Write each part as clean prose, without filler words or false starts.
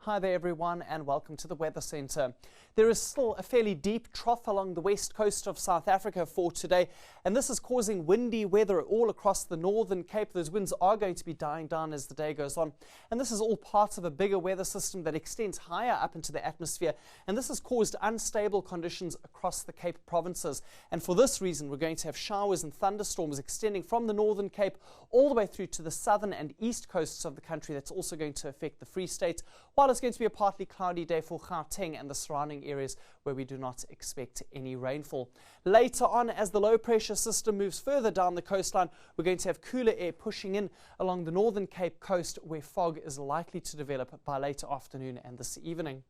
Hi there everyone and welcome to the Weather Centre. There is still a fairly deep trough along the west coast of South Africa for today, and this is causing windy weather all across the Northern Cape. Those winds are going to be dying down as the day goes on, and this is all part of a bigger weather system that extends higher up into the atmosphere, and this has caused unstable conditions across the Cape provinces. And for this reason, we're going to have showers and thunderstorms extending from the Northern Cape all the way through to the southern and east coasts of the country. That's also going to affect the Free State, while it's going to be a partly cloudy day for Gauteng and the surrounding areas where we do not expect any rainfall. Later on, as the low pressure system moves further down the coastline, we're going to have cooler air pushing in along the Northern Cape coast, where fog is likely to develop by late afternoon and this evening.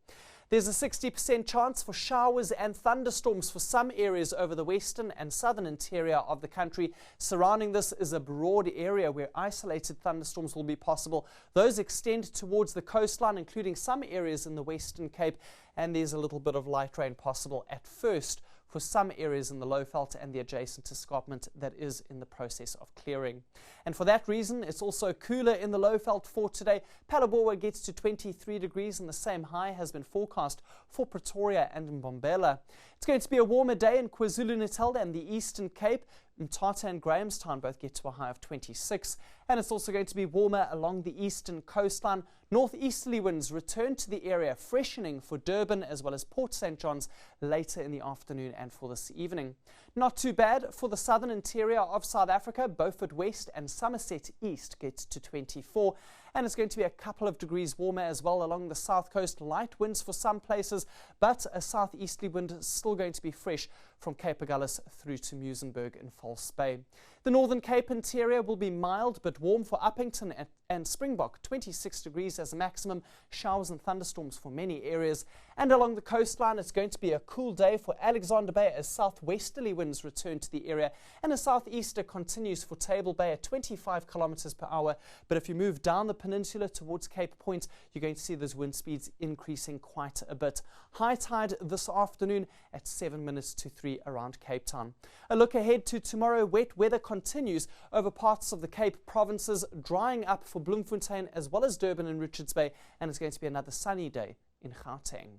There's a 60% chance for showers and thunderstorms for some areas over the western and southern interior of the country. Surrounding this is a broad area where isolated thunderstorms will be possible. Those extend towards the coastline, including some areas in the Western Cape, and there's a little bit of light rain possible at first for some areas in the Lowveld and the adjacent escarpment that is in the process of clearing. And for that reason, it's also cooler in the Lowveld for today. Phalaborwa gets to 23 degrees and the same high has been forecast for Pretoria and Mbombela. It's going to be a warmer day in KwaZulu-Natal and the Eastern Cape. Mthatha and Grahamstown both get to a high of 26, and it's also going to be warmer along the eastern coastline. Northeasterly winds return to the area, freshening for Durban as well as Port St. John's later in the afternoon and for this evening. Not too bad for the southern interior of South Africa. Beaufort West and Somerset East gets to 24, and it's going to be a couple of degrees warmer as well along the south coast. Light winds for some places, but a southeasterly wind is still going to be fresh from Cape Agulhas through to Muizenberg and False Bay. The Northern Cape interior will be mild but warm for Uppington and Springbok, 26 degrees as a maximum. Showers and thunderstorms for many areas. And along the coastline, it's going to be a cool day for Alexander Bay as southwesterly winds return to the area, and a southeaster continues for Table Bay at 25 kilometers per hour. But if you move down the peninsula towards Cape Point, you're going to see those wind speeds increasing quite a bit. High tide this afternoon at 7 minutes to 3 around Cape Town. A look ahead to tomorrow. Wet weather continues over parts of the Cape provinces, drying up for Bloemfontein as well as Durban and Richards Bay, and it's going to be another sunny day in Gauteng.